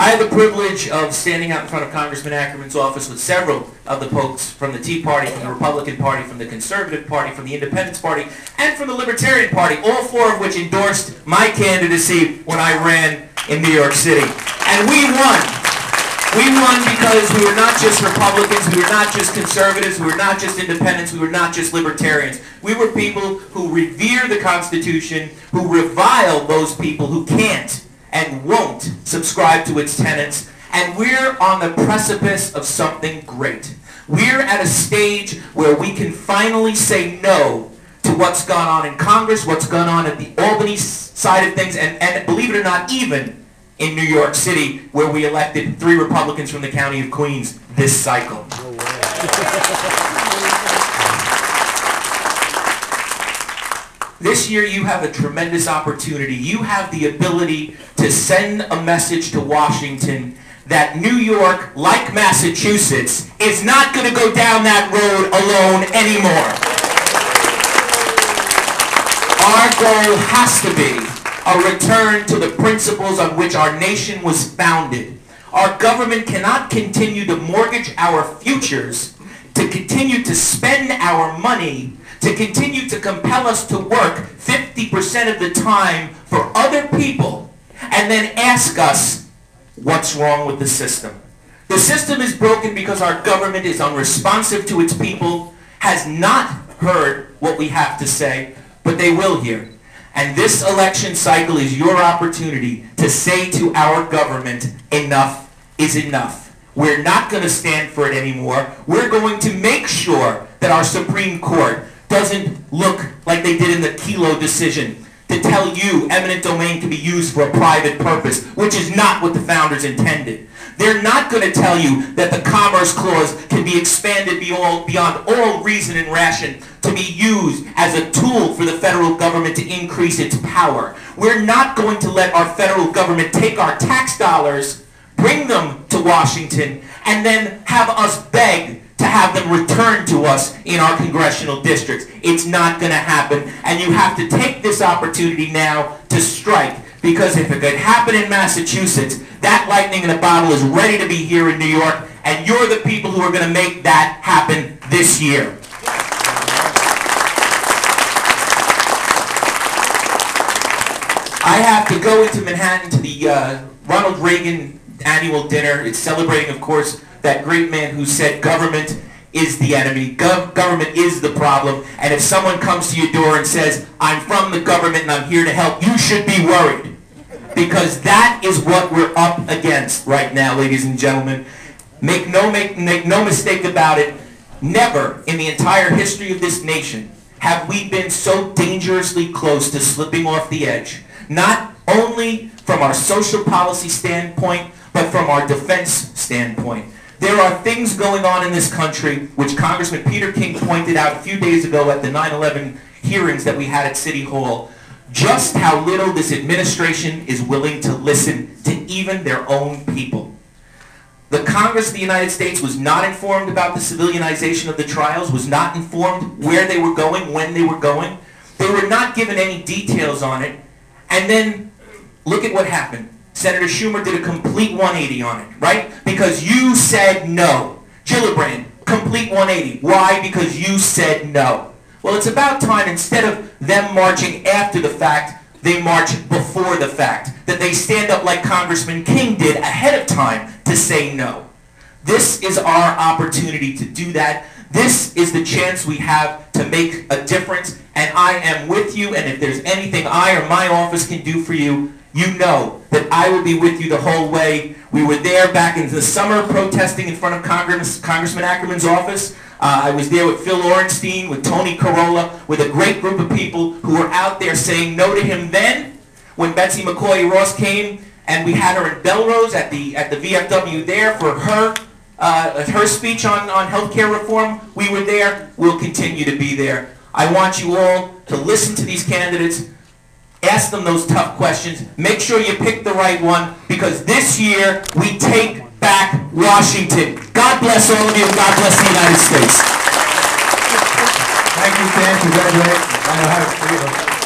I had the privilege of standing out in front of Congressman Ackerman's office with several of the folks from the Tea Party, from the Republican Party, from the Conservative Party, from the Independence Party, and from the Libertarian Party, all four of which endorsed my candidacy when I ran in New York City. And we won. We won because we were not just Republicans, we were not just conservatives, we were not just independents, we were not just libertarians. We were people who revere the Constitution, who revile those people who can't and won't subscribe to its tenets, and we're on the precipice of something great. We're at a stage where we can finally say no to what's gone on in Congress, what's gone on at the Albany side of things, and believe it or not, even in New York City, where we elected 3 Republicans from the county of Queens this cycle. No way. This year you have a tremendous opportunity. You have the ability to send a message to Washington that New York, like Massachusetts, is not going to go down that road alone anymore. Our goal has to be a return to the principles on which our nation was founded. Our government cannot continue to mortgage our futures, to continue to spend our money, to continue to compel us to work 50% of the time for other people, and then ask us what's wrong with the system. The system is broken because our government is unresponsive to its people, has not heard what we have to say, but they will hear. And this election cycle is your opportunity to say to our government, enough is enough. We're not going to stand for it anymore. We're going to make sure that our Supreme Court doesn't look like they did in the Kelo decision to tell you eminent domain can be used for a private purpose, which is not what the founders intended. They're not going to tell you that the Commerce Clause can be expanded beyond all reason and ration to be used as a tool for the federal government to increase its power. We're not going to let our federal government take our tax dollars, bring them to Washington, and then have us beg to have them returned to us in our congressional districts. It's not going to happen, and you have to take this opportunity now to strike, because if it could happen in Massachusetts, that lightning in a bottle is ready to be here in New York, and you're the people who are going to make that happen this year. I have to go into Manhattan to the Ronald Reagan annual dinner. It's celebrating, of course, that great man who said government is the enemy, government is the problem, and if someone comes to your door and says, I'm from the government and I'm here to help, you should be worried. Because that is what we're up against right now, ladies and gentlemen. Make no mistake about it, never in the entire history of this nation have we been so dangerously close to slipping off the edge. Not only from our social policy standpoint, but from our defense standpoint. There are things going on in this country which Congressman Peter King pointed out a few days ago at the 9/11 hearings that we had at City Hall. Just how little this administration is willing to listen to even their own people. The Congress of the United States was not informed about the civilianization of the trials, was not informed where they were going, when they were going. They were not given any details on it. And then, look at what happened. Senator Schumer did a complete 180 on it, right? Because you said no. Gillibrand, complete 180. Why? Because you said no. Well, it's about time, instead of them marching after the fact, they march before the fact. That they stand up like Congressman King did ahead of time to say no. This is our opportunity to do that. This is the chance we have to make a difference, and I am with you, and if there's anything I or my office can do for you, you know that I will be with you the whole way. We were there back in the summer protesting in front of Congressman Ackerman's office. I was there with Phil Orenstein, with Tony Carolla, with a great group of people who were out there saying no to him then. When Betsy McCoy Ross came and we had her in Belrose at the VFW there for her speech on healthcare reform, we were there. We'll continue to be there. I want you all to listen to these candidates. Ask them those tough questions. Make sure you pick the right one, because this year we take back Washington. God bless all of you. God bless the United States. Thank you, Sam. Congratulations. I know how to